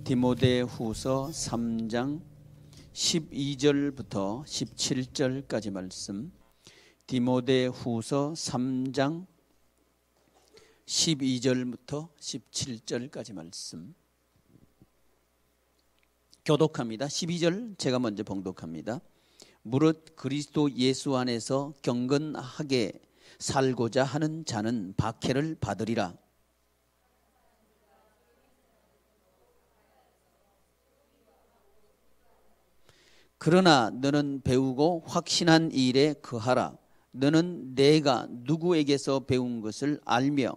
디모데후서 3장 12절부터 17절까지 말씀. 디모데후서 3장 12절부터 17절까지 말씀. 교독합니다. 12절 제가 먼저 봉독합니다. 무릇 그리스도 예수 안에서 경건하게 살고자 하는 자는 박해를 받으리라. 그러나 너는 배우고 확신한 일에 거하라. 너는 내가 누구에게서 배운 것을 알며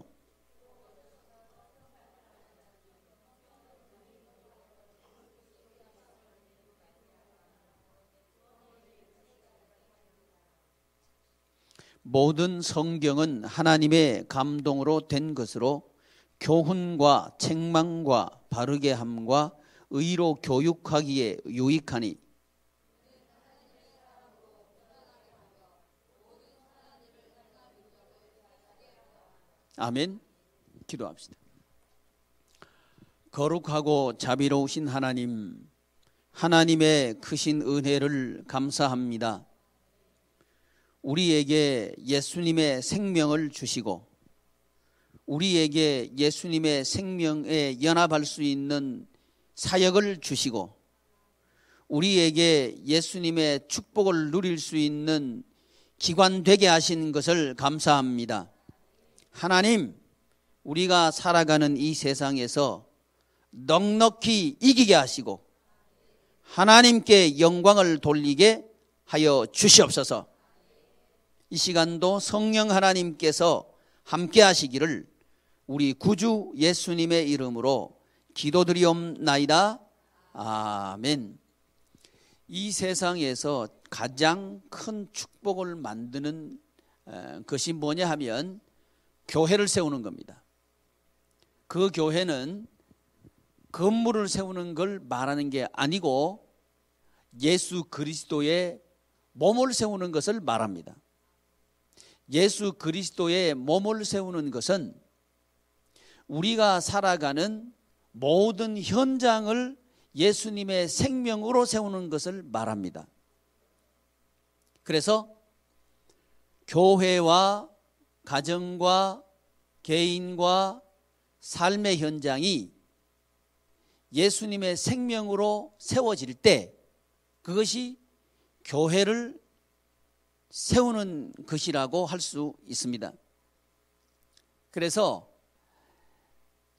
모든 성경은 하나님의 감동으로 된 것으로 교훈과 책망과 바르게 함과 의로 교육하기에 유익하니 아멘. 기도합시다. 거룩하고 자비로우신 하나님, 하나님의 크신 은혜를 감사합니다. 우리에게 예수님의 생명을 주시고 우리에게 예수님의 생명에 연합할 수 있는 사역을 주시고 우리에게 예수님의 축복을 누릴 수 있는 기관 되게 하신 것을 감사합니다. 하나님, 우리가 살아가는 이 세상에서 넉넉히 이기게 하시고 하나님께 영광을 돌리게 하여 주시옵소서. 이 시간도 성령 하나님께서 함께 하시기를 우리 구주 예수님의 이름으로 기도드리옵나이다. 아멘. 이 세상에서 가장 큰 축복을 만드는 것이 뭐냐 하면 교회를 세우는 겁니다. 그 교회는 건물을 세우는 걸 말하는 게 아니고 예수 그리스도의 몸을 세우는 것을 말합니다. 예수 그리스도의 몸을 세우는 것은 우리가 살아가는 모든 현장을 예수님의 생명으로 세우는 것을 말합니다. 그래서 교회와 가정과 개인과 삶의 현장이 예수님의 생명으로 세워질 때 그것이 교회를 세우는 것이라고 할 수 있습니다. 그래서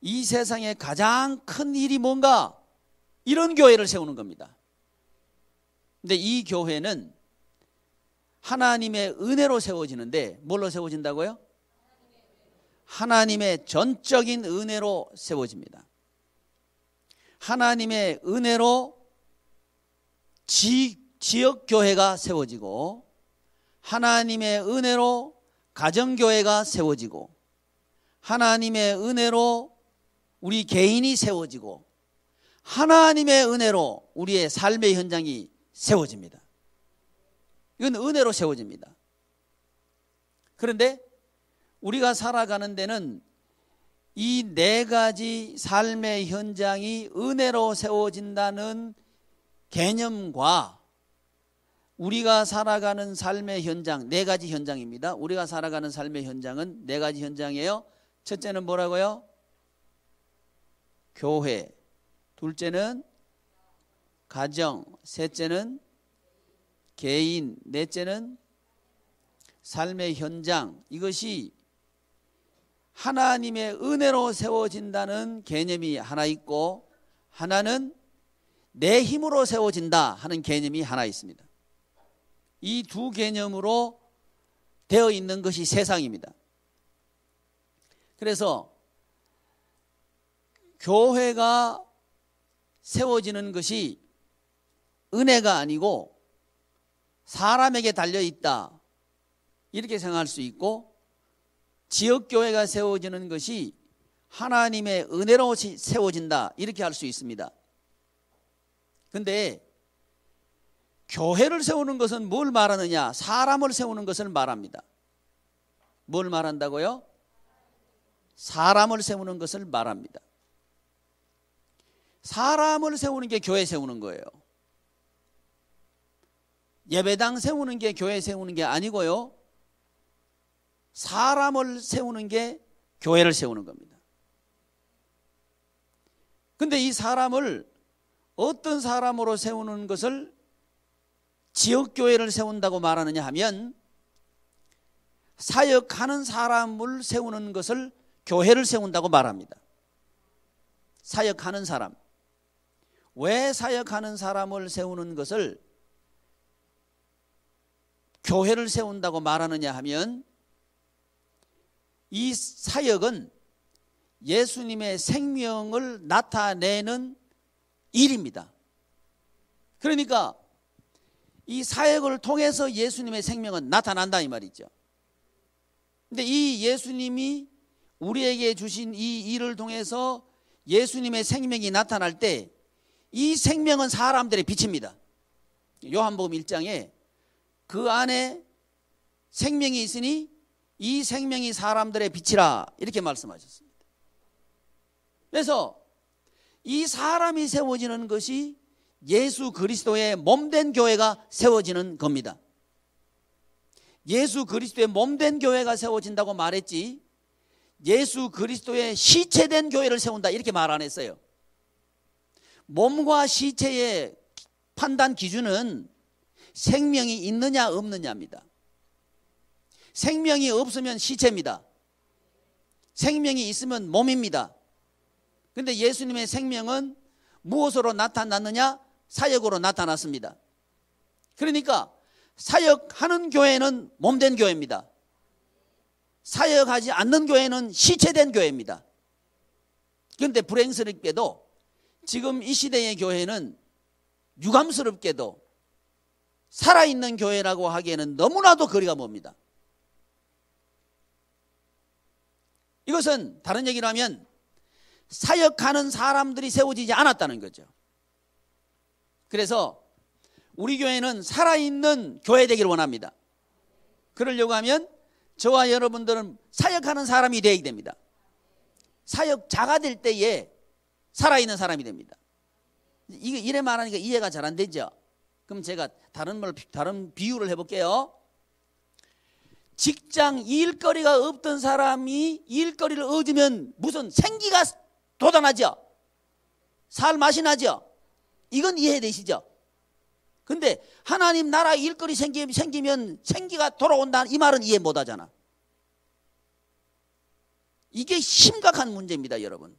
이 세상에 가장 큰 일이 뭔가 이런 교회를 세우는 겁니다. 근데 이 교회는 하나님의 은혜로 세워지는데 뭘로 세워진다고요? 하나님의 전적인 은혜로 세워집니다. 하나님의 은혜로 지역교회가 세워지고 하나님의 은혜로 가정교회가 세워지고 하나님의 은혜로 우리 개인이 세워지고 하나님의 은혜로 우리의 삶의 현장이 세워집니다. 이건 은혜로 세워집니다. 그런데 우리가 살아가는 데는 이 네 가지 삶의 현장이 은혜로 세워진다는 개념과 우리가 살아가는 삶의 현장, 네 가지 현장입니다. 우리가 살아가는 삶의 현장은 네 가지 현장이에요. 첫째는 뭐라고요? 교회. 둘째는 가정. 셋째는 개인. 넷째는 삶의 현장. 이것이 하나님의 은혜로 세워진다는 개념이 하나 있고 하나는 내 힘으로 세워진다 하는 개념이 하나 있습니다. 이 두 개념으로 되어 있는 것이 세상입니다. 그래서 교회가 세워지는 것이 은혜가 아니고 사람에게 달려있다 이렇게 생각할 수 있고 지역교회가 세워지는 것이 하나님의 은혜로 세워진다 이렇게 할 수 있습니다. 그런데 교회를 세우는 것은 뭘 말하느냐? 사람을 세우는 것을 말합니다. 뭘 말한다고요? 사람을 세우는 것을 말합니다. 사람을 세우는 게 교회 세우는 거예요. 예배당 세우는 게 교회 세우는 게 아니고요. 사람을 세우는 게 교회를 세우는 겁니다. 근데 이 사람을 어떤 사람으로 세우는 것을 지역교회를 세운다고 말하느냐 하면 사역하는 사람을 세우는 것을 교회를 세운다고 말합니다. 사역하는 사람. 왜 사역하는 사람을 세우는 것을 교회를 세운다고 말하느냐 하면 이 사역은 예수님의 생명을 나타내는 일입니다. 그러니까 이 사역을 통해서 예수님의 생명은 나타난다 이 말이죠. 근데 이 예수님이 우리에게 주신 이 일을 통해서 예수님의 생명이 나타날 때 이 생명은 사람들의 빛입니다. 요한복음 1장에 그 안에 생명이 있으니 이 생명이 사람들의 빛이라 이렇게 말씀하셨습니다. 그래서 이 사람이 세워지는 것이 예수 그리스도의 몸된 교회가 세워지는 겁니다. 예수 그리스도의 몸된 교회가 세워진다고 말했지 예수 그리스도의 시체된 교회를 세운다 이렇게 말 안 했어요. 몸과 시체의 판단 기준은 생명이 있느냐 없느냐입니다. 생명이 없으면 시체입니다. 생명이 있으면 몸입니다. 그런데 예수님의 생명은 무엇으로 나타났느냐? 사역으로 나타났습니다. 그러니까 사역하는 교회는 몸된 교회입니다. 사역하지 않는 교회는 시체된 교회입니다. 그런데 불행스럽게도 지금 이 시대의 교회는 유감스럽게도 살아있는 교회라고 하기에는 너무나도 거리가 멉니다. 이것은 다른 얘기로 하면 사역하는 사람들이 세워지지 않았다는 거죠. 그래서 우리 교회는 살아있는 교회 되기를 원합니다. 그러려고 하면 저와 여러분들은 사역하는 사람이 되어야 됩니다. 사역자가 될 때에 살아있는 사람이 됩니다. 이래 말하니까 이해가 잘 안 되죠. 그럼 제가 다른 비유를 해볼게요. 직장 일거리가 없던 사람이 일거리를 얻으면 무슨 생기가 돋아나죠. 살 맛이 나죠. 이건 이해되시죠? 근데 하나님 나라 일거리 생기면 생기가 돌아온다 이 말은 이해 못하잖아. 이게 심각한 문제입니다, 여러분.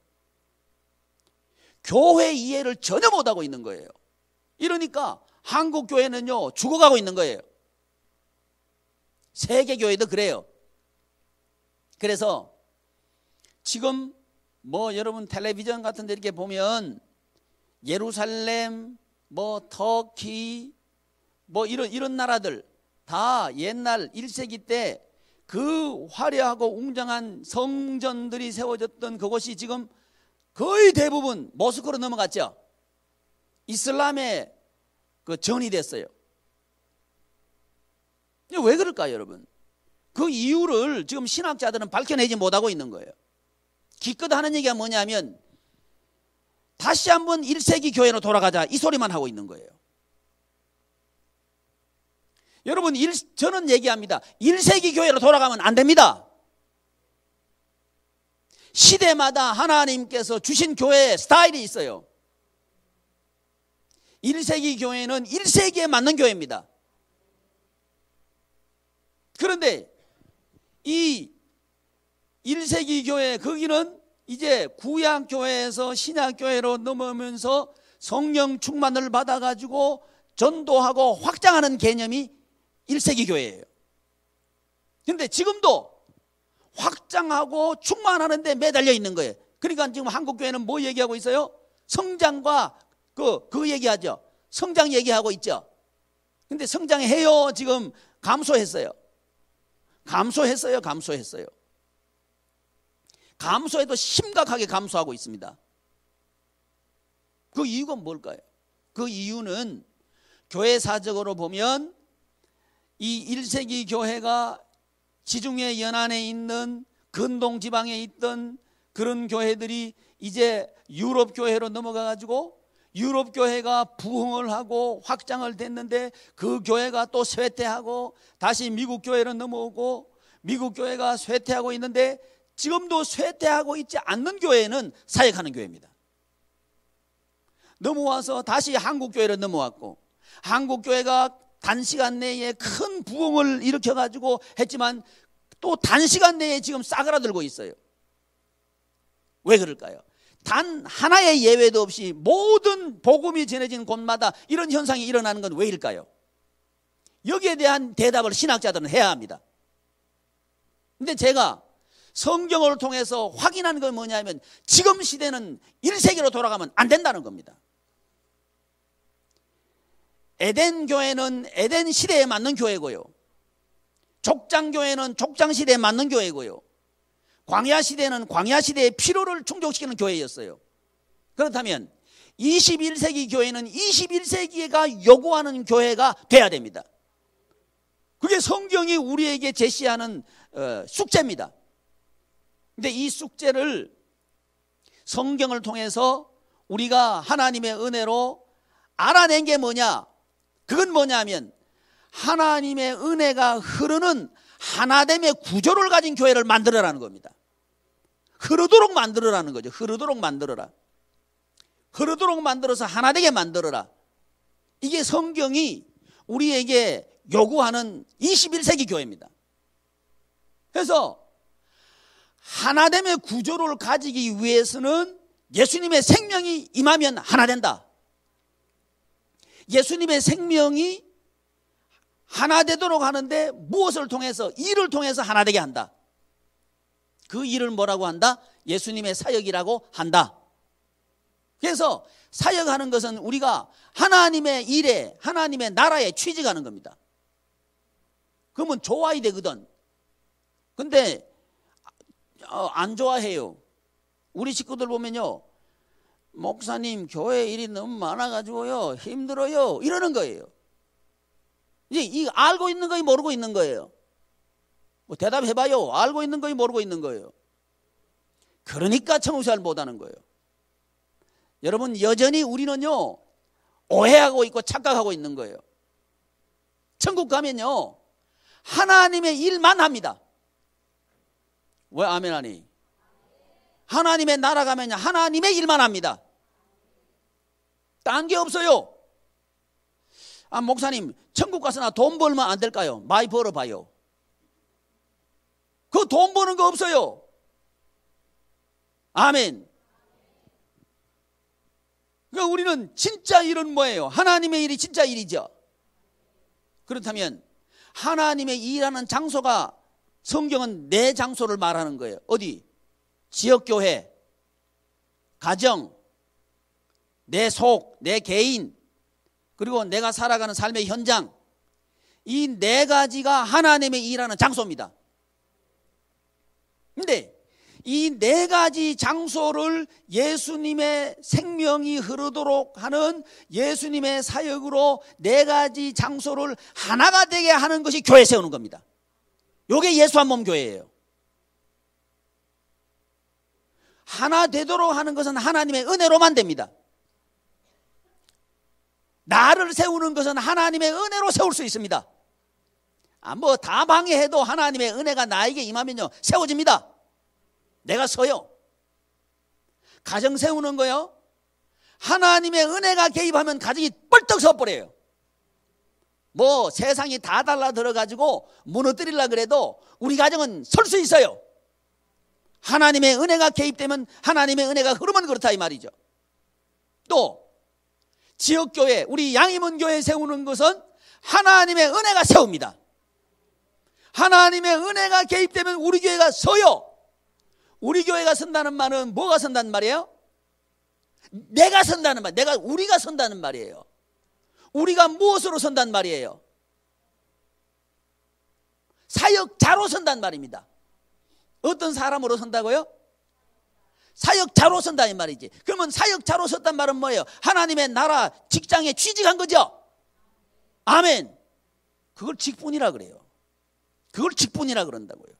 교회 이해를 전혀 못하고 있는 거예요. 이러니까 한국 교회는요 죽어가고 있는 거예요. 세계 교회도 그래요. 그래서 지금 여러분 텔레비전 같은 데 이렇게 보면 예루살렘, 터키, 이런 나라들 다 옛날 1세기 때 그 화려하고 웅장한 성전들이 세워졌던 그곳이 지금 거의 대부분 모스크로 넘어갔죠. 이슬람의 전이 됐어요. 왜 그럴까요, 여러분? 그 이유를 지금 신학자들은 밝혀내지 못하고 있는 거예요. 기껏 하는 얘기가 뭐냐면 다시 한번 1세기 교회로 돌아가자 이 소리만 하고 있는 거예요. 여러분 저는 얘기합니다. 1세기 교회로 돌아가면 안 됩니다. 시대마다 하나님께서 주신 교회의 스타일이 있어요. 1세기 교회는 1세기에 맞는 교회입니다. 그런데 이 1세기 교회 거기는 이제 구약교회에서 신약교회로 넘어오면서 성령 충만을 받아가지고 전도하고 확장하는 개념이 1세기 교회예요. 그런데 지금도 확장하고 충만하는데 매달려 있는 거예요. 그러니까 지금 한국교회는 뭐 얘기하고 있어요? 성장과 그 얘기하죠. 성장 얘기하고 있죠. 근데 성장해요. 지금 감소했어요. 감소했어요. 감소해도 심각하게 감소하고 있습니다. 그 이유가 뭘까요? 그 이유는 교회사적으로 보면 이 1세기 교회가 지중해 연안에 있는 근동 지방에 있던 그런 교회들이 이제 유럽 교회로 넘어가 가지고 유럽 교회가 부흥을 하고 확장을 됐는데 그 교회가 또 쇠퇴하고 다시 미국 교회로 넘어오고 미국 교회가 쇠퇴하고 있는데 지금도 쇠퇴하고 있지 않는 교회는 사역하는 교회입니다. 넘어와서 다시 한국 교회로 넘어왔고 한국 교회가 단시간 내에 큰 부흥을 일으켜 가지고 했지만 또 단시간 내에 지금 싸그라들고 있어요. 왜 그럴까요? 단 하나의 예외도 없이 모든 복음이 전해진 곳마다 이런 현상이 일어나는 건 왜일까요? 여기에 대한 대답을 신학자들은 해야 합니다. 근데 제가 성경을 통해서 확인한 건 뭐냐면 지금 시대는 1세기로 돌아가면 안 된다는 겁니다. 에덴 교회는 에덴 시대에 맞는 교회고요. 족장 교회는 족장 시대에 맞는 교회고요. 광야 시대는 광야 시대의 필요를 충족시키는 교회였어요. 그렇다면 21세기 교회는 21세기가 요구하는 교회가 돼야 됩니다. 그게 성경이 우리에게 제시하는 숙제입니다. 근데 이 숙제를 성경을 통해서 우리가 하나님의 은혜로 알아낸 게 뭐냐? 그건 뭐냐면 하나님의 은혜가 흐르는 하나됨의 구조를 가진 교회를 만들어라는 겁니다. 흐르도록 만들어라는 거죠. 흐르도록 만들어라. 흐르도록 만들어서 하나되게 만들어라. 이게 성경이 우리에게 요구하는 21세기 교회입니다. 그래서 하나됨의 구조를 가지기 위해서는 예수님의 생명이 임하면 하나 된다. 예수님의 생명이 하나 되도록 하는데 무엇을 통해서? 일을 통해서 하나 되게 한다. 그 일을 뭐라고 한다? 예수님의 사역이라고 한다. 그래서 사역하는 것은 우리가 하나님의 일에 하나님의 나라에 취직하는 겁니다. 그러면 좋아야 되거든. 근데 안 좋아해요. 우리 식구들 보면요, 목사님 교회 일이 너무 많아가지고요 힘들어요 이러는 거예요. 이제 이 알고 있는 거예요, 모르고 있는 거예요? 뭐 대답해봐요. 알고 있는 거예요, 모르고 있는 거예요? 그러니까 청소를 못하는 거예요. 여러분, 여전히 우리는요 오해하고 있고 착각하고 있는 거예요. 천국 가면요 하나님의 일만 합니다. 왜 아멘 하니? 하나님의 나라 가면요 하나님의 일만 합니다. 딴 게 없어요. 아, 목사님 천국 가서 나 돈 벌면 안 될까요? 많이 벌어봐요. 그 돈 버는 거 없어요. 아멘. 그러니까 우리는 진짜 일은 뭐예요? 하나님의 일이 진짜 일이죠. 그렇다면 하나님의 일하는 장소가 성경은 네 장소를 말하는 거예요. 어디? 지역교회, 가정, 내 속, 내 개인, 그리고 내가 살아가는 삶의 현장. 이 네 가지가 하나님의 일하는 장소입니다. 근데 이 네 가지 장소를 예수님의 생명이 흐르도록 하는 예수님의 사역으로 네 가지 장소를 하나가 되게 하는 것이 교회 세우는 겁니다. 이게 예수 한 몸 교회예요. 하나 되도록 하는 것은 하나님의 은혜로만 됩니다. 나를 세우는 것은 하나님의 은혜로 세울 수 있습니다. 뭐 다 방해해도 하나님의 은혜가 나에게 임하면요 세워집니다. 내가 서요. 가정 세우는 거요, 하나님의 은혜가 개입하면 가정이 뻘떡 서버려요. 뭐 세상이 다 달라들어가지고 무너뜨리려고 그래도 우리 가정은 설 수 있어요. 하나님의 은혜가 개입되면, 하나님의 은혜가 흐르면 그렇다 이 말이죠. 또 지역교회, 우리 양임원 교회 세우는 것은 하나님의 은혜가 세웁니다. 하나님의 은혜가 개입되면 우리 교회가 서요. 우리 교회가 선다는 말은 뭐가 선다는 말이에요? 내가 선다는 말, 우리가 선다는 말이에요. 우리가 무엇으로 선다는 말이에요? 사역자로 선다는 말입니다. 어떤 사람으로 선다고요? 사역자로 선다는 말이지. 그러면 사역자로 섰단 말은 뭐예요? 하나님의 나라 직장에 취직한 거죠. 아멘. 그걸 직분이라 그래요. 그걸 직분이라 그런다고요.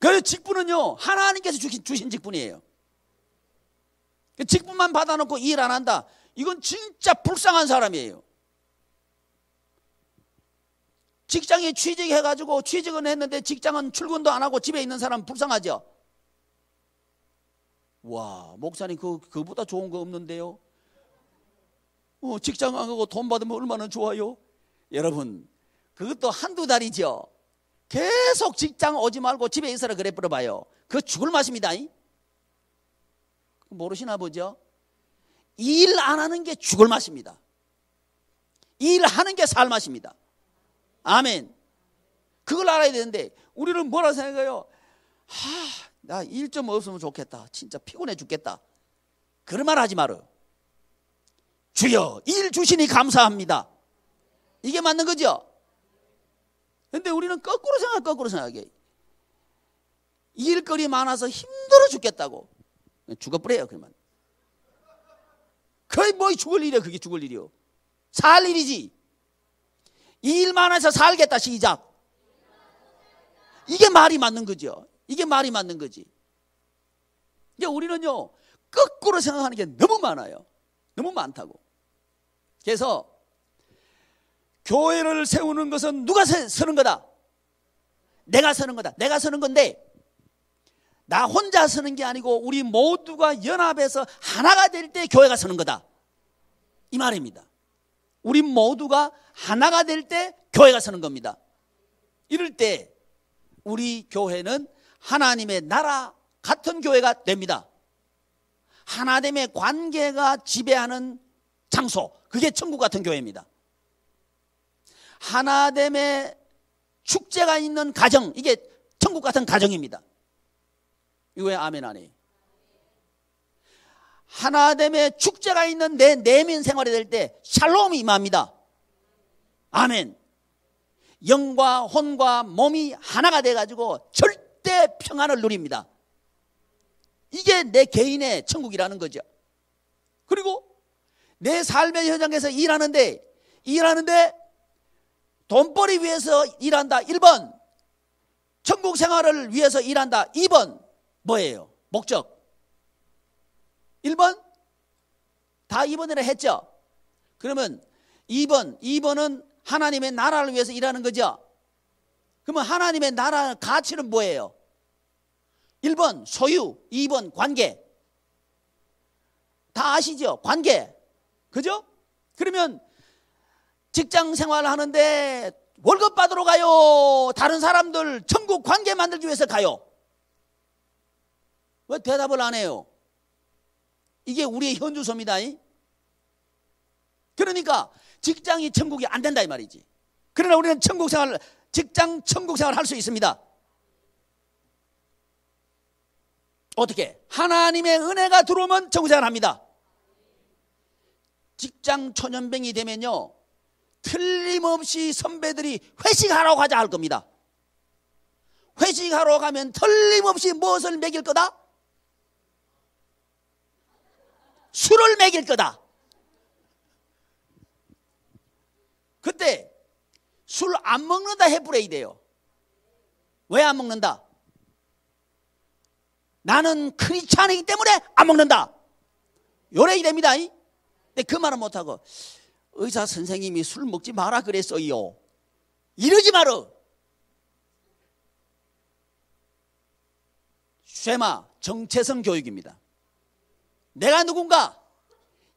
그래서 직분은요 하나님께서 주신 직분이에요. 직분만 받아놓고 일 안 한다. 이건 진짜 불쌍한 사람이에요. 직장에 취직해가지고 취직은 했는데 직장은 출근도 안 하고 집에 있는 사람 불쌍하죠? 와, 목사님 그보다 좋은 거 없는데요? 직장 안 가고 돈 받으면 얼마나 좋아요? 여러분, 그것도 한두 달이죠. 계속 직장 오지 말고 집에 있어라 그래 버려봐요. 그거 죽을 맛입니다. 모르시나 보죠? 일 안 하는 게 죽을 맛입니다. 일하는 게 살 맛입니다. 아멘. 그걸 알아야 되는데 우리는 뭐라 생각해요? 나 일 좀 없으면 좋겠다. 진짜 피곤해 죽겠다. 그런 말 하지 마라. 주여, 일 주시니 감사합니다. 이게 맞는 거죠? 근데 우리는 거꾸로 생각해. 일거리 많아서 힘들어 죽겠다고. 죽어버려요, 그러면. 거의 뭐 죽을 일이야, 그게 죽을 일이요. 살 일이지. 일 많아서 살겠다, 시작. 이게 말이 맞는 거죠. 이게 말이 맞는 거지. 이제 우리는요, 거꾸로 생각하는 게 너무 많아요. 너무 많다고. 그래서 교회를 세우는 것은 누가 서는 거다? 내가 서는 거다. 내가 서는 건데 나 혼자 서는 게 아니고 우리 모두가 연합해서 하나가 될 때 교회가 서는 거다. 이 말입니다. 우리 모두가 하나가 될 때 교회가 서는 겁니다. 이럴 때 우리 교회는 하나님의 나라 같은 교회가 됩니다. 하나됨의 관계가 지배하는 장소, 그게 천국 같은 교회입니다. 하나됨의 축제가 있는 가정, 이게 천국 같은 가정입니다. 이거 왜 아멘 안 해요? 하나됨의 축제가 있는 내 내면 생활이 될 때 샬롬이 임합니다. 아멘. 영과 혼과 몸이 하나가 돼가지고 절대 평안을 누립니다. 이게 내 개인의 천국이라는 거죠. 그리고 내 삶의 현장에서 일하는데 돈벌이 위해서 일한다. 1번. 천국 생활을 위해서 일한다. 2번. 뭐예요? 목적. 1번? 다 2번이라 했죠? 그러면 2번은 하나님의 나라를 위해서 일하는 거죠? 그러면 하나님의 나라 가치는 뭐예요? 1번 소유, 2번 관계. 다 아시죠? 관계. 그죠? 그러면 직장 생활을 하는데 월급 받으러 가요? 다른 사람들 천국 관계 만들기 위해서 가요? 왜 대답을 안 해요? 이게 우리의 현주소입니다. 그러니까 직장이 천국이 안 된다 이 말이지. 그러나 우리는 직장 천국 생활을 할 수 있습니다. 어떻게? 하나님의 은혜가 들어오면 천국 생활을 합니다. 직장 초년병이 되면요, 틀림없이 선배들이 회식하러 가자 할 겁니다. 회식하러 가면 틀림없이 무엇을 먹일 거다? 술을 먹일 거다. 그때 술 안 먹는다 해부레이 돼요. 왜 안 먹는다? 나는 크리스찬이기 때문에 안 먹는다. 요래이 됩니다. 근데 그 말은 못하고 의사 선생님이 술 먹지 마라 그랬어요. 이러지 마라. 쉐마, 정체성 교육입니다. 내가 누군가,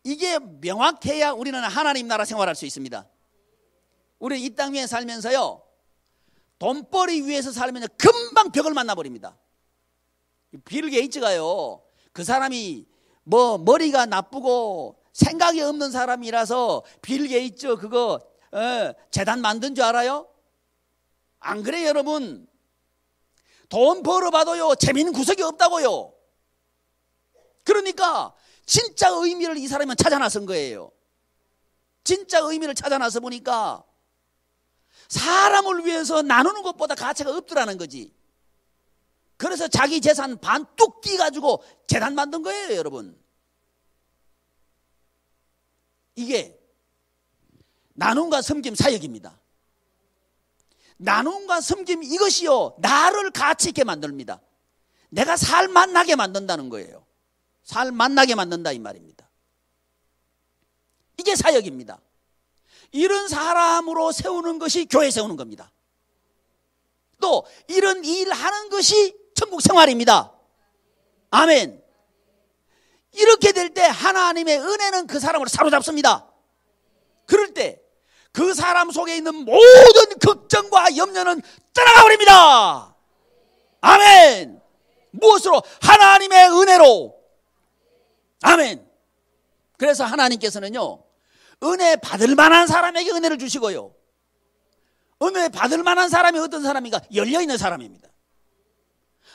이게 명확해야 우리는 하나님 나라 생활할 수 있습니다. 우리는 이 땅 위에 살면서요, 돈벌이 위해서 살면 금방 벽을 만나버립니다. 빌 게이츠가요, 그 사람이 뭐 머리가 나쁘고 생각이 없는 사람이라서 빌 게이츠 그거 재단 만든 줄 알아요? 안 그래요 여러분? 돈 벌어봐도요 재미있는 구석이 없다고요. 그러니까 진짜 의미를 이 사람은 찾아 나선 거예요. 진짜 의미를 찾아 나서 보니까 사람을 위해서 나누는 것보다 가치가 없더라는 거지. 그래서 자기 재산 반 뚝 띄가지고 재단 만든 거예요 여러분. 이게 나눔과 섬김 사역입니다. 나눔과 섬김 이것이요 나를 가치 있게 만듭니다. 내가 살맛나게 만든다는 거예요. 살 만나게 만든다 이 말입니다. 이게 사역입니다. 이런 사람으로 세우는 것이 교회 세우는 겁니다. 또 이런 일하는 것이 천국 생활입니다. 아멘. 이렇게 될 때 하나님의 은혜는 그 사람을 사로잡습니다. 그럴 때 그 사람 속에 있는 모든 걱정과 염려는 떠나가 버립니다. 아멘. 무엇으로? 하나님의 은혜로. 아멘. 그래서 하나님께서는요, 은혜 받을 만한 사람에게 은혜를 주시고요, 은혜 받을 만한 사람이 어떤 사람인가? 열려있는 사람입니다.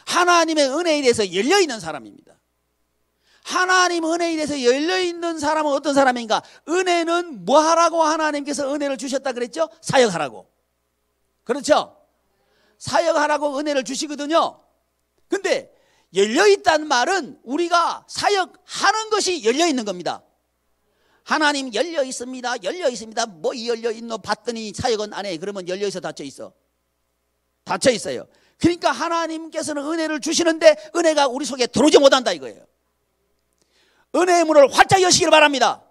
하나님의 은혜에 대해서 열려있는 사람입니다. 하나님 은혜에 대해서 열려있는 사람은 어떤 사람인가? 은혜는 뭐 하라고 하나님께서 은혜를 주셨다 그랬죠? 사역하라고. 그렇죠? 사역하라고 은혜를 주시거든요. 근데 열려있다는 말은 우리가 사역하는 것이 열려있는 겁니다. 하나님 열려있습니다. 열려있습니다. 뭐 열려있노? 봤더니 사역은 안 해. 그러면 열려있어 닫혀있어? 닫혀있어요. 그러니까 하나님께서는 은혜를 주시는데 은혜가 우리 속에 들어오지 못한다 이거예요. 은혜의 문을 활짝 여시길 바랍니다.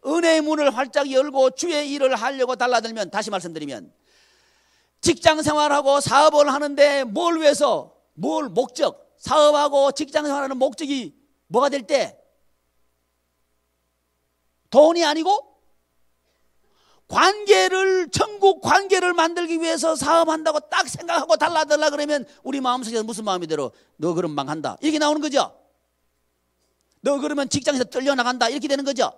은혜의 문을 활짝 열고 주의 일을 하려고 달라들면, 다시 말씀드리면, 직장 생활하고 사업을 하는데 뭘 위해서, 뭘 목적, 사업하고 직장 생활하는 목적이 뭐가 될 때? 돈이 아니고 관계를, 천국 관계를 만들기 위해서 사업한다고 딱 생각하고 달라들라 그러면 우리 마음속에서 무슨 마음이 들어? 너 그럼 망한다 이렇게 나오는 거죠. 너 그러면 직장에서 떨려나간다 이렇게 되는 거죠.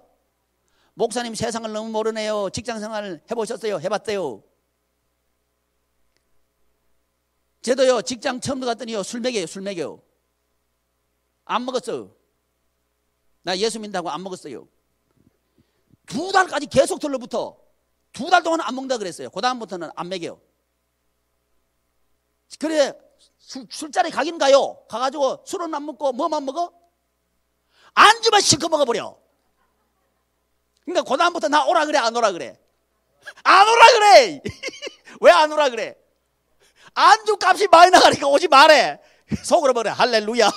목사님 세상을 너무 모르네요. 직장생활 해보셨어요? 해봤대요. 저도요 직장 처음 들어갔더니요 술 먹여요. 술 먹여요. 안 먹었어요. 나 예수 믿는다고 안 먹었어요. 2달까지 계속 들러붙어. 2달 동안 안 먹는다 그랬어요. 그 다음부터는 안 먹여요. 그래 술자리 가긴 가요. 가가지고 술은 안 먹고 뭐만 먹어? 안주만 실컷 먹어버려. 그러니까 그 다음부터 나 오라 그래 안 오라 그래? 안 오라 그래. 왜 안 오라 그래? 안주 값이 많이 나가니까 오지 말해. 속으로 말해 할렐루야.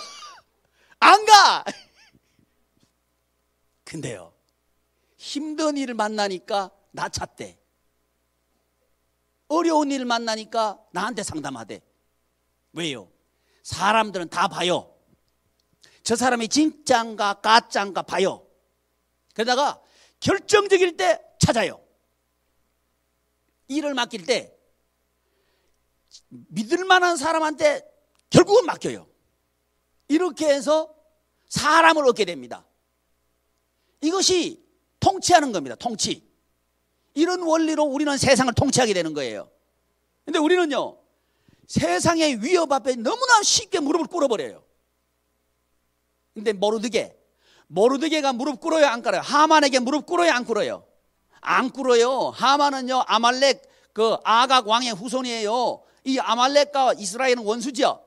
안 가. 근데요 힘든 일을 만나니까 나 찾대. 어려운 일을 만나니까 나한테 상담하대. 왜요? 사람들은 다 봐요. 저 사람이 진짜인가 가짜인가 봐요. 그러다가 결정적일 때 찾아요. 일을 맡길 때 믿을 만한 사람한테 결국은 맡겨요. 이렇게 해서 사람을 얻게 됩니다. 이것이 통치하는 겁니다. 통치. 이런 원리로 우리는 세상을 통치하게 되는 거예요. 근데 우리는요 세상의 위협 앞에 너무나 쉽게 무릎을 꿇어버려요. 근데 모르드게가 무릎 꿇어요 안 꿇어요? 하만에게 무릎 꿇어요 안 꿇어요? 안 꿇어요. 하만은요 아말렉 그 아각 왕의 후손이에요. 이 아말렉과 이스라엘은 원수죠.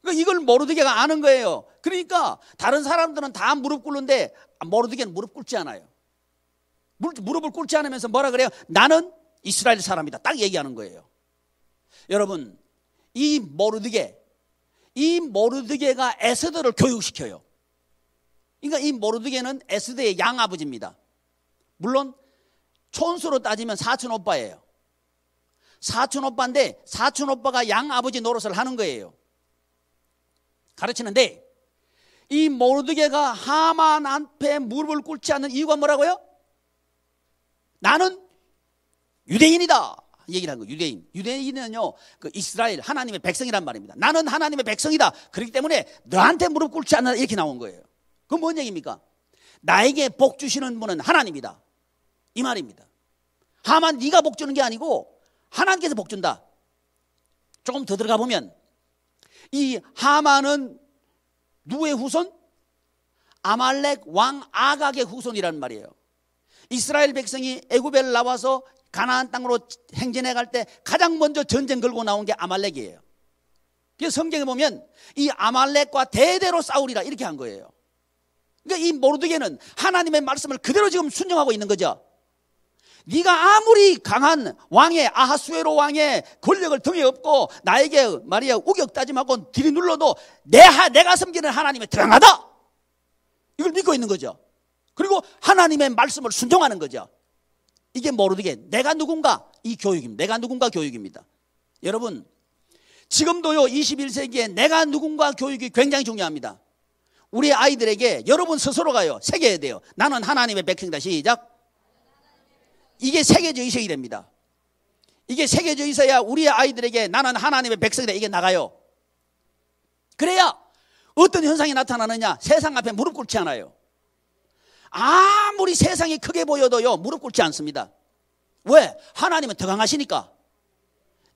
그러니까 이걸 모르드게가 아는 거예요. 그러니까 다른 사람들은 다 무릎 꿇는데 모르드게는 무릎 꿇지 않아요. 무릎을 꿇지 않으면서 뭐라 그래요? 나는 이스라엘 사람이다 딱 얘기하는 거예요. 여러분 이 모르드게가 에스더를 교육시켜요. 그러니까 이 모르드게는 에스더의 양아버지입니다. 물론 촌수로 따지면 사촌 오빠예요. 사촌 오빠인데 사촌 오빠가 양아버지 노릇을 하는 거예요. 가르치는데 이 모르드게가 하만 앞에 무릎을 꿇지 않는 이유가 뭐라고요? 나는 유대인이다 얘기를 한 거예요. 유대인은요 그 이스라엘 하나님의 백성이란 말입니다. 나는 하나님의 백성이다. 그렇기 때문에 너한테 무릎 꿇지 않는다 이렇게 나온 거예요. 그건 뭔 얘기입니까? 나에게 복 주시는 분은 하나님이다 이 말입니다. 하만 네가 복 주는 게 아니고 하나님께서 복 준다. 조금 더 들어가 보면 이 하만은 누구의 후손? 아말렉 왕 아각의 후손이라는 말이에요. 이스라엘 백성이 애굽에 나와서 가나안 땅으로 행진해 갈 때 가장 먼저 전쟁 걸고 나온 게 아말렉이에요. 그래서 성경에 보면 이 아말렉과 대대로 싸우리라 이렇게 한 거예요. 그러니까 이 모르드게는 하나님의 말씀을 그대로 지금 순종하고 있는 거죠. 네가 아무리 강한 왕의 아하수에로 왕의 권력을 등에 업고 나에게 말이야 우격 따짐하고 들이눌러도 내가 섬기는 하나님의 드랑하다 이걸 믿고 있는 거죠. 그리고 하나님의 말씀을 순종하는 거죠. 이게 모르게 내가 누군가 이 교육입니다. 내가 누군가 교육입니다. 여러분 지금도요 21세기에 내가 누군가 교육이 굉장히 중요합니다. 우리 아이들에게 여러분 스스로가요 새겨야 돼요. 나는 하나님의 백성이다. 시작. 이게 새겨져 있어야 됩니다. 이게 새겨져 있어야 우리 아이들에게 나는 하나님의 백성이다 이게 나가요. 그래야 어떤 현상이 나타나느냐, 세상 앞에 무릎 꿇지 않아요. 아무리 세상이 크게 보여도요 무릎 꿇지 않습니다. 왜? 하나님은 더 강하시니까.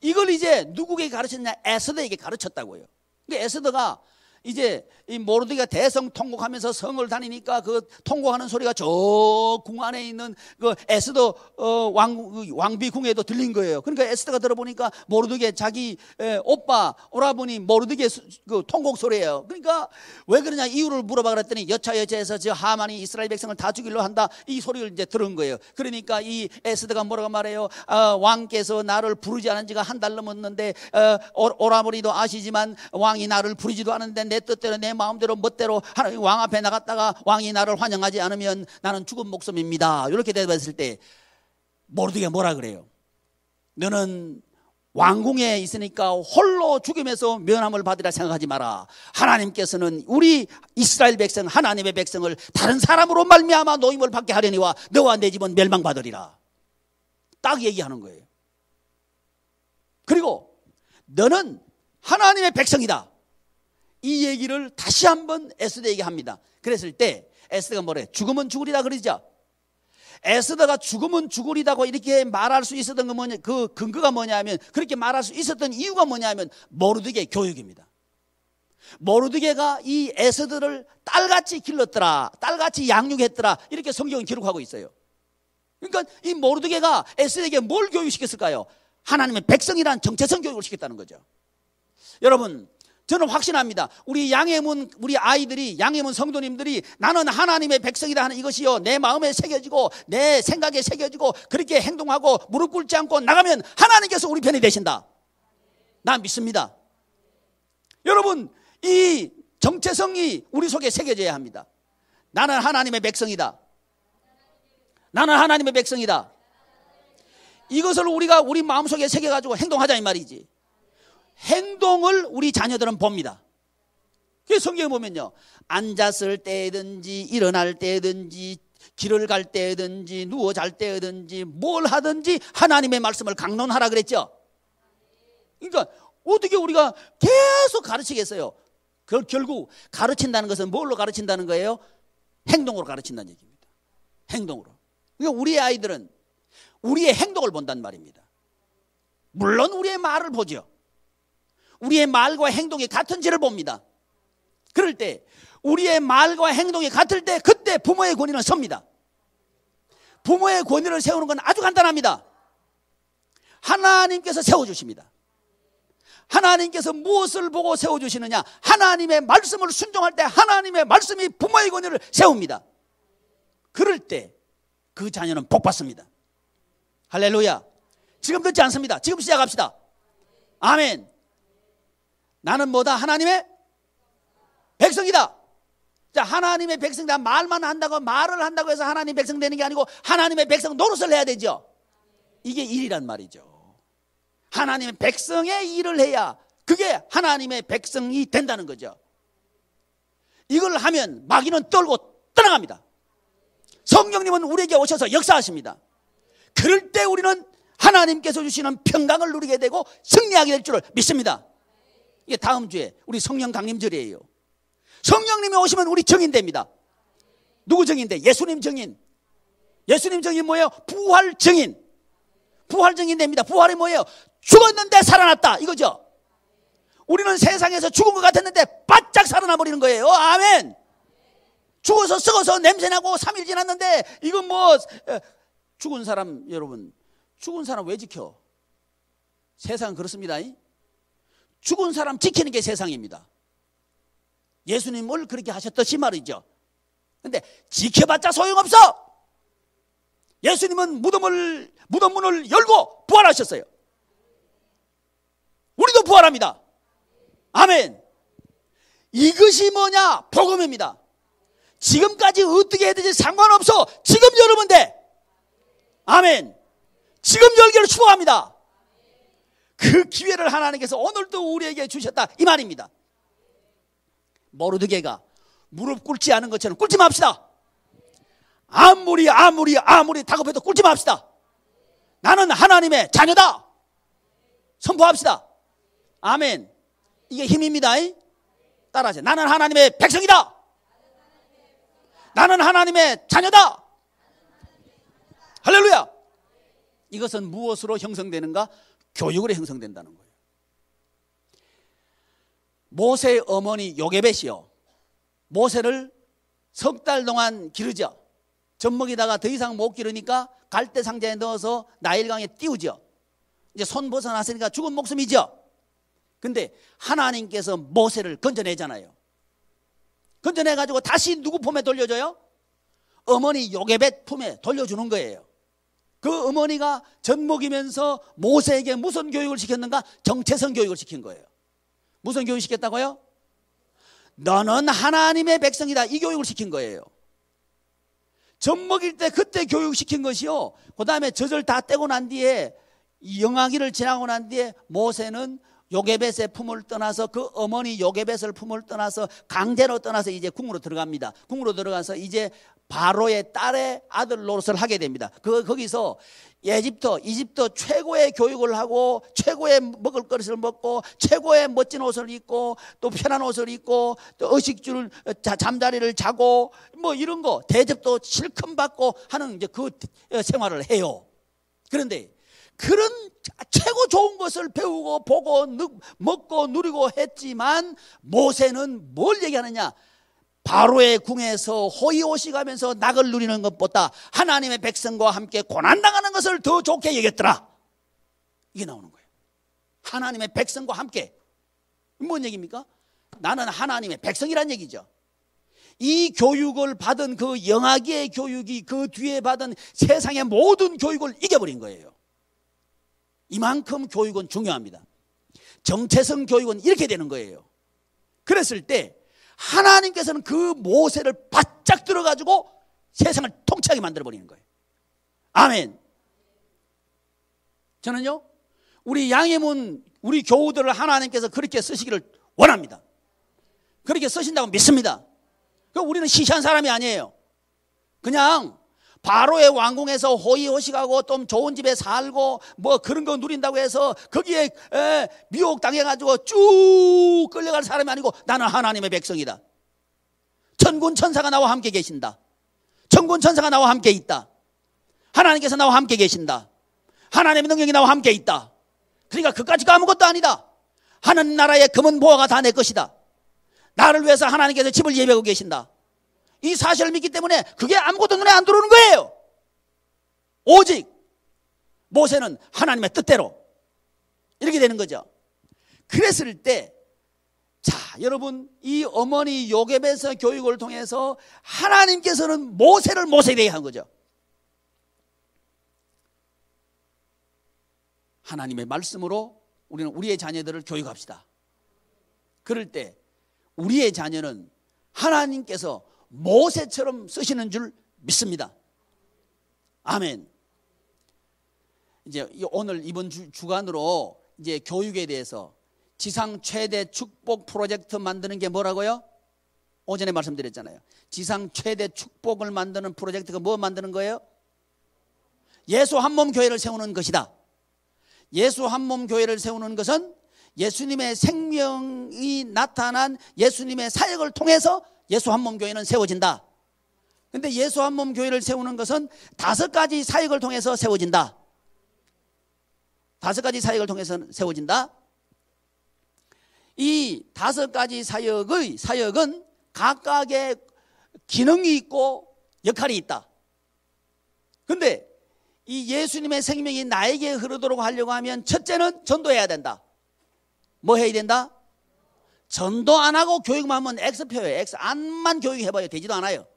이걸 이제 누구에게 가르쳤냐? 에스더에게 가르쳤다고요. 에스더가 이제 이 모르드게가 대성 통곡하면서 성을 다니니까 그 통곡하는 소리가 저 궁 안에 있는 그 에스더 왕비 궁에도 들린 거예요. 그러니까 에스더가 들어보니까 모르드게 자기 오빠 오라버니 모르드게 그 통곡 소리예요. 그러니까 왜 그러냐 이유를 물어봐 그랬더니 여차여차해서 저 하만이 이스라엘 백성을 다 죽이려 한다 이 소리를 이제 들은 거예요. 그러니까 이 에스더가 뭐라고 말해요? 왕께서 나를 부르지 않은 지가 한 달 넘었는데 오라버니도 아시지만 왕이 나를 부르지도 않은데 내 뜻대로 내 마음대로 멋대로 하나님 왕 앞에 나갔다가 왕이 나를 환영하지 않으면 나는 죽은 목숨입니다. 이렇게 대답했을 때 모르드게가 뭐라 그래요? 너는 왕궁에 있으니까 홀로 죽임에서 면함을 받으라 생각하지 마라. 하나님께서는 우리 이스라엘 백성 하나님의 백성을 다른 사람으로 말미암아 노임을 받게 하려니와 너와 내 집은 멸망받으리라. 딱 얘기하는 거예요. 그리고 너는 하나님의 백성이다. 이 얘기를 다시 한번 에스더에게 합니다. 그랬을 때 에스더가 뭐래? 죽으면 죽으리라 그러죠. 에스더가 죽으면 죽으리다고 이렇게 말할 수 있었던 건 뭐냐? 그 근거가 뭐냐면 그렇게 말할 수 있었던 이유가 뭐냐면 모르드게 교육입니다. 모르드게가 이 에스더를 딸같이 길렀더라, 딸같이 양육했더라 이렇게 성경은 기록하고 있어요. 그러니까 이 모르드게가 에스더에게 뭘 교육시켰을까요? 하나님의 백성이란 정체성 교육을 시켰다는 거죠. 여러분 저는 확신합니다. 우리 양해문 우리 아이들이 양해문 성도님들이 나는 하나님의 백성이다 하는 이것이요 내 마음에 새겨지고 내 생각에 새겨지고 그렇게 행동하고 무릎 꿇지 않고 나가면 하나님께서 우리 편이 되신다. 난 믿습니다. 여러분 이 정체성이 우리 속에 새겨져야 합니다. 나는 하나님의 백성이다. 나는 하나님의 백성이다. 이것을 우리가 우리 마음속에 새겨가지고 행동하자 이 말이지. 행동을 우리 자녀들은 봅니다. 그 성경에 보면요 앉았을 때든지 일어날 때든지 길을 갈 때든지 누워 잘 때든지 뭘 하든지 하나님의 말씀을 강론하라 그랬죠. 그러니까 어떻게 우리가 계속 가르치겠어요? 결국 가르친다는 것은 뭘로 가르친다는 거예요? 행동으로 가르친다는 얘기입니다. 행동으로. 그러니까 우리 아이들은 우리의 행동을 본단 말입니다. 물론 우리의 말을 보죠. 우리의 말과 행동이 같은지를 봅니다. 그럴 때 우리의 말과 행동이 같을 때 그때 부모의 권위는 섭니다. 부모의 권위를 세우는 건 아주 간단합니다. 하나님께서 세워주십니다. 하나님께서 무엇을 보고 세워주시느냐? 하나님의 말씀을 순종할 때 하나님의 말씀이 부모의 권위를 세웁니다. 그럴 때 그 자녀는 복받습니다. 할렐루야. 지금 듣지 않습니다. 지금 시작합시다. 아멘. 나는 뭐다? 하나님의 백성이다. 자, 하나님의 백성이다. 말만 한다고 말을 한다고 해서 하나님의 백성 되는 게 아니고 하나님의 백성 노릇을 해야 되죠. 이게 일이란 말이죠. 하나님의 백성의 일을 해야 그게 하나님의 백성이 된다는 거죠. 이걸 하면 마귀는 떨고 떠나갑니다. 성령님은 우리에게 오셔서 역사하십니다. 그럴 때 우리는 하나님께서 주시는 평강을 누리게 되고 승리하게 될 줄을 믿습니다. 이게 다음 주에 우리 성령 강림절이에요. 성령님이 오시면 우리 증인 됩니다. 누구 증인돼? 예수님 증인. 예수님 증인 뭐예요? 부활 증인. 부활 증인 됩니다. 부활이 뭐예요? 죽었는데 살아났다 이거죠. 우리는 세상에서 죽은 것 같았는데 바짝 살아나 버리는 거예요. 아멘. 죽어서 썩어서 냄새나고 3일 지났는데 이건 뭐 죽은 사람 여러분 죽은 사람 왜 지켜? 세상은 그렇습니다. 죽은 사람 지키는 게 세상입니다. 예수님을 그렇게 하셨듯이 말이죠. 근데 지켜봤자 소용없어. 예수님은 무덤 문을 열고 부활하셨어요. 우리도 부활합니다. 아멘. 이것이 뭐냐? 복음입니다. 지금까지 어떻게 해야 되지 상관없어. 지금 열으면 돼. 아멘. 지금 열기를 축복합니다. 그 기회를 하나님께서 오늘도 우리에게 주셨다 이 말입니다. 모르드게가 무릎 꿇지 않은 것처럼 꿇지 맙시다. 아무리 다급해도 꿇지 맙시다. 나는 하나님의 자녀다 선포합시다. 아멘. 이게 힘입니다. 따라하세요. 나는 하나님의 백성이다. 나는 하나님의 자녀다. 할렐루야. 이것은 무엇으로 형성되는가? 교육으로 형성된다는 거예요. 모세의 어머니 요게벳이요, 모세를 석 달 동안 기르죠. 젖먹이다가 더 이상 못 기르니까 갈대 상자에 넣어서 나일강에 띄우죠. 이제 손 벗어났으니까 죽은 목숨이죠. 근데 하나님께서 모세를 건져내잖아요. 건져내가지고 다시 누구 품에 돌려줘요? 어머니 요게벳 품에 돌려주는 거예요. 그 어머니가 젖먹이면서 모세에게 무슨 교육을 시켰는가? 정체성 교육을 시킨 거예요. 무슨 교육을 시켰다고요? 너는 하나님의 백성이다, 이 교육을 시킨 거예요. 젖먹일 때 그때 교육시킨 것이요, 그 다음에 젖을 다 떼고 난 뒤에 영아기를 지나고 난 뒤에 모세는 요게벳의 품을 떠나서, 그 어머니 요게벳을 품을 떠나서 강제로 떠나서 이제 궁으로 들어갑니다. 궁으로 들어가서 이제 바로의 딸의 아들 노릇을 하게 됩니다. 거기서 이집트 최고의 교육을 하고 최고의 먹을 것을 먹고 최고의 멋진 옷을 입고 또 편한 옷을 입고 또 의식주를 잠자리를 자고 뭐 이런 거 대접도 실컷 받고 하는 이제 그 생활을 해요. 그런데 그런 최고 좋은 것을 배우고 보고 먹고 누리고 했지만 모세는 뭘 얘기하느냐? 바로의 궁에서 호의호식하면서 낙을 누리는 것보다 하나님의 백성과 함께 고난당하는 것을 더 좋게 여겼더라. 이게 나오는 거예요. 하나님의 백성과 함께. 뭔 얘기입니까? 나는 하나님의 백성이란 얘기죠. 이 교육을 받은 그 영아기의 교육이 그 뒤에 받은 세상의 모든 교육을 이겨버린 거예요. 이만큼 교육은 중요합니다. 정체성 교육은 이렇게 되는 거예요. 그랬을 때 하나님께서는 그 모세를 바짝 들어가지고 세상을 통치하게 만들어버리는 거예요. 아멘. 저는요, 우리 양해문 우리 교우들을 하나님께서 그렇게 쓰시기를 원합니다. 그렇게 쓰신다고 믿습니다. 우리는 시시한 사람이 아니에요. 그냥 바로의 왕궁에서 호의호식하고 좀 좋은 집에 살고 뭐 그런 거 누린다고 해서 거기에 미혹당해가지고 쭉 끌려갈 사람이 아니고 나는 하나님의 백성이다. 천군 천사가 나와 함께 계신다. 천군 천사가 나와 함께 있다. 하나님께서 나와 함께 계신다. 하나님의 능력이 나와 함께 있다. 그러니까 그까짓 아무것도 아니다. 하는 나라의 금은 보화가 다 내 것이다. 나를 위해서 하나님께서 집을 예비하고 계신다. 이 사실을 믿기 때문에 그게 아무것도 눈에 안 들어오는 거예요. 오직 모세는 하나님의 뜻대로 이렇게 되는 거죠. 그랬을 때, 자, 여러분, 이 어머니 요게벳의 교육을 통해서 하나님께서는 모세를 모세되게 한 거죠. 하나님의 말씀으로 우리는 우리의 자녀들을 교육합시다. 그럴 때 우리의 자녀는 하나님께서 모세처럼 쓰시는 줄 믿습니다. 아멘. 이제 오늘 이번 주간으로 이제 교육에 대해서 지상 최대 축복 프로젝트 만드는 게 뭐라고요? 오전에 말씀드렸잖아요. 지상 최대 축복을 만드는 프로젝트가 뭐 만드는 거예요? 예수 한몸 교회를 세우는 것이다. 예수 한몸 교회를 세우는 것은 예수님의 생명이 나타난 예수님의 사역을 통해서 예수 한몸 교회는 세워진다. 근데 예수 한몸 교회를 세우는 것은 5가지 사역을 통해서 세워진다. 5가지 사역을 통해서 세워진다. 이 5가지 사역은 각각의 기능이 있고 역할이 있다. 근데 이 예수님의 생명이 나에게 흐르도록 하려고 하면 첫째는 전도해야 된다. 뭐 해야 된다? 전도 안 하고 교육만 하면 X표예요. X 안만 교육해봐요. 되지도 않아요.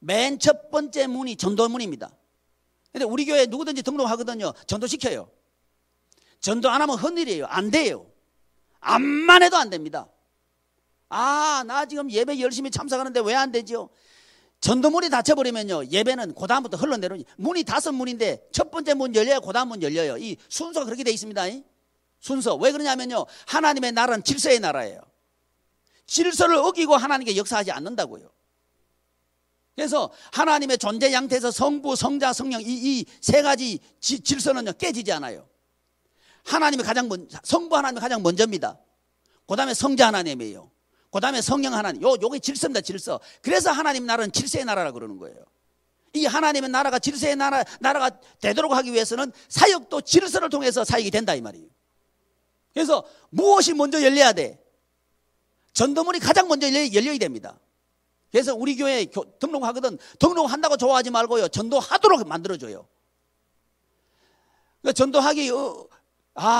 맨 첫 번째 문이 전도문입니다. 근데 우리 교회에 누구든지 등록하거든요. 전도시켜요. 전도 안 하면 헛일이에요. 안 돼요. 암만 해도 안 됩니다. 아, 나 지금 예배 열심히 참석하는데 왜 안 되죠? 전도문이 닫혀버리면요, 예배는 그 다음부터 흘러내려오니. 문이 5문인데 첫 번째 문 열려야 그 다음 문 열려요. 이 순서가 그렇게 돼 있습니다. 순서. 왜 그러냐면요, 하나님의 나라는 질서의 나라예요. 질서를 어기고 하나님께 역사하지 않는다고요. 그래서 하나님의 존재 양태에서 성부, 성자, 성령 이 세 가지 질서는요 깨지지 않아요. 하나님이 성부 하나님이 가장 먼저입니다. 그 다음에 성자 하나님이에요. 그 다음에 성령 하나님. 요게 질서입니다. 질서. 그래서 하나님 나라는 질서의 나라라고 그러는 거예요. 이 하나님의 나라가 질서의 나라가 되도록 하기 위해서는 사역도 질서를 통해서 사역이 된다 이 말이에요. 그래서 무엇이 먼저 열려야 돼? 전도문이 가장 먼저 열려야 됩니다. 그래서 우리 교회에 등록하거든, 등록한다고 좋아하지 말고요, 전도하도록 만들어줘요. 그러니까 전도하기,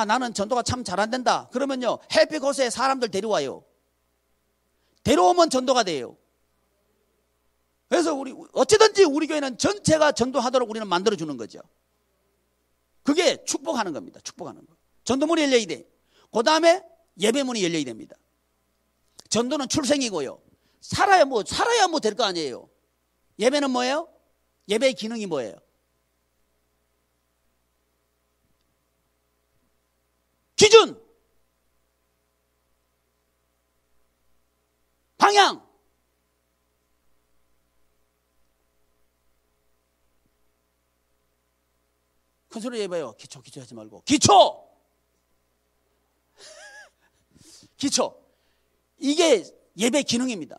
나는 전도가 참 잘 안 된다 그러면요, 햇빛곳에 사람들 데려와요. 데려오면 전도가 돼요. 그래서 어찌든지 우리 교회는 전체가 전도하도록 우리는 만들어주는 거죠. 그게 축복하는 겁니다. 축복하는 거. 전도문이 열려야 돼. 그 다음에 예배문이 열려야 됩니다. 전도는 출생이고요, 살아야 될 거 아니에요. 예배는 뭐예요? 예배의 기능이 뭐예요? 기준, 방향. 큰 소리로 해봐요. 기초 하지 말고. 기초. 이게 예배 기능입니다.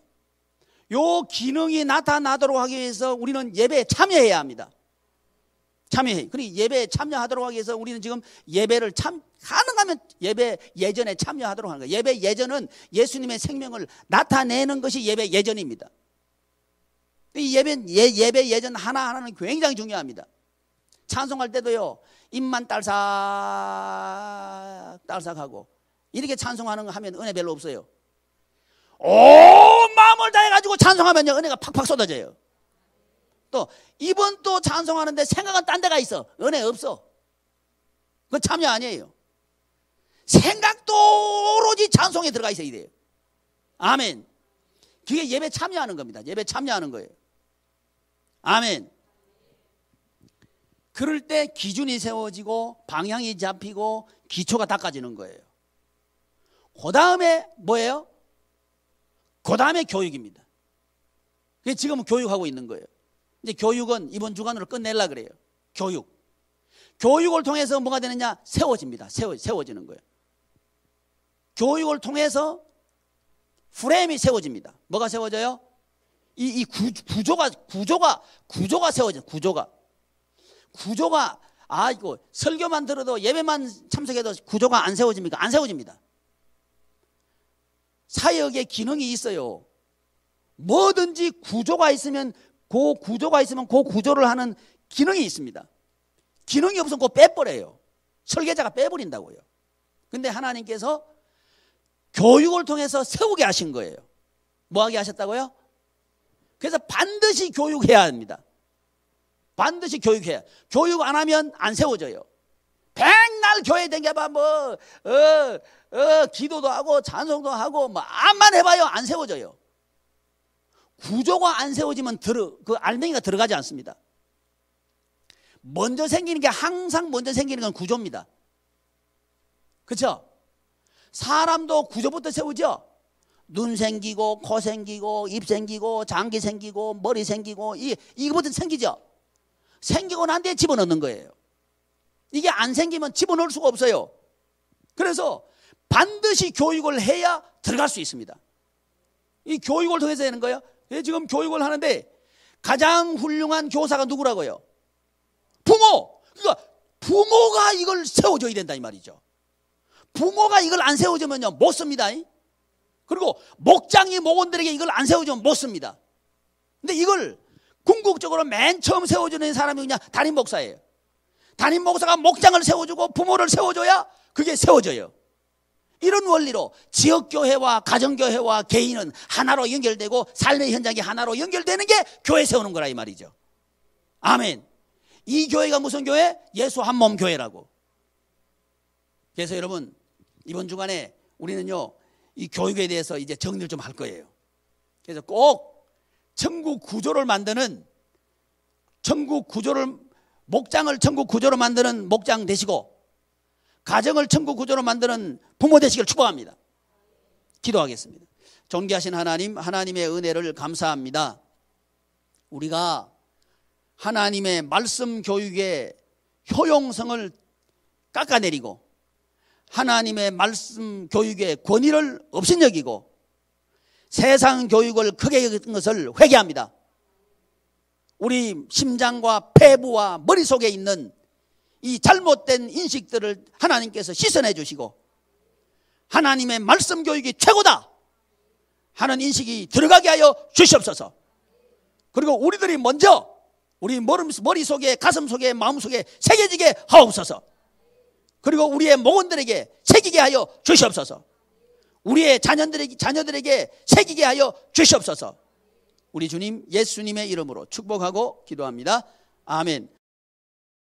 요 기능이 나타나도록 하기 위해서 우리는 예배에 참여해야 합니다. 그리고 예배에 참여하도록 하기 위해서 우리는 지금 예배를 가능하면 예배 예전에 참여하도록 하는 거예요. 예배 예전은 예수님의 생명을 나타내는 것이 예배 예전입니다. 이 예배 예전 하나하나는 굉장히 중요합니다. 찬송할 때도요, 입만 딸싹하고 이렇게 찬송하는 거 하면 은혜 별로 없어요. 온 마음을 다해가지고 찬송하면요, 은혜가 팍팍 쏟아져요. 또 입은 또 찬송하는데 생각은 딴 데가 있어. 은혜 없어. 그건 참여 아니에요. 생각도 오로지 찬송에 들어가 있어야 돼요. 아멘. 그게 예배 참여하는 겁니다. 예배 참여하는 거예요. 아멘. 그럴 때 기준이 세워지고 방향이 잡히고 기초가 닦아지는 거예요. 그 다음에 뭐예요? 그 다음에 교육입니다. 그게 지금은 교육하고 있는 거예요. 이제 교육은 이번 주간으로 끝내려고 그래요. 교육을 통해서 뭐가 되느냐? 세워집니다. 세워지는 거예요. 교육을 통해서 프레임이 세워집니다. 뭐가 세워져요? 이 구조가 세워져요. 구조가 이거 설교만 들어도 예배만 참석해도 구조가 안 세워집니까? 안 세워집니다. 사역의 기능이 있어요. 뭐든지 구조가 있으면 그 구조를 하는 기능이 있습니다. 기능이 없으면 그거 빼버려요. 설계자가 빼버린다고요. 근데 하나님께서 교육을 통해서 세우게 하신 거예요. 뭐 하게 하셨다고요? 그래서 반드시 교육해야 합니다. 반드시 교육해야. 교육 안 하면 안 세워져요. 백날 교회 댕겨봐 기도도 하고 찬송도 하고 암만 해봐요, 안 세워져요. 구조가 안 세워지면 그 알맹이가 들어가지 않습니다. 항상 먼저 생기는 건 구조입니다. 그렇죠? 사람도 구조부터 세우죠. 눈 생기고 코 생기고 입 생기고 장기 생기고 머리 생기고 이거부터 생기죠. 생기고 난 뒤에 집어넣는 거예요. 이게 안 생기면 집어넣을 수가 없어요. 그래서 반드시 교육을 해야 들어갈 수 있습니다. 이 교육을 통해서 되는 거예요. 지금 교육을 하는데 가장 훌륭한 교사가 누구라고요? 부모. 그러니까 부모가 이걸 세워줘야 된다 이 말이죠. 부모가 이걸 안 세워주면요 못 씁니다. 그리고 목장이 목원들에게 이걸 안 세워주면 못 씁니다. 근데 이걸 궁극적으로 맨 처음 세워주는 사람이 그냥 담임 목사예요. 담임 목사가 목장을 세워주고 부모를 세워줘야 그게 세워져요. 이런 원리로 지역교회와 가정교회와 개인은 하나로 연결되고 삶의 현장이 하나로 연결되는 게 교회 세우는 거라 이 말이죠. 아멘. 이 교회가 무슨 교회? 예수 한 몸 교회라고. 그래서 여러분 이번 주간에 우리는요 이 교육에 대해서 이제 정리를 좀 할 거예요. 그래서 꼭 천국 구조를 만드는 목장을 천국 구조로 만드는 목장 되시고 가정을 천국 구조로 만드는 부모 되시기를 축복합니다. 기도하겠습니다. 존귀하신 하나님, 하나님의 은혜를 감사합니다. 우리가 하나님의 말씀 교육의 효용성을 깎아내리고 하나님의 말씀 교육의 권위를 없인 여기고 세상 교육을 크게 여긴 것을 회개합니다. 우리 심장과 폐부와 머릿속에 있는 이 잘못된 인식들을 하나님께서 씻어내 주시고 하나님의 말씀 교육이 최고다 하는 인식이 들어가게 하여 주시옵소서. 그리고 우리들이 먼저 우리 머릿속에 가슴속에 마음속에 새겨지게 하옵소서. 그리고 우리의 목원들에게 새기게 하여 주시옵소서. 우리의 자녀들에게 새기게 하여 주시옵소서. 우리 주님 예수님의 이름으로 축복하고 기도합니다. 아멘.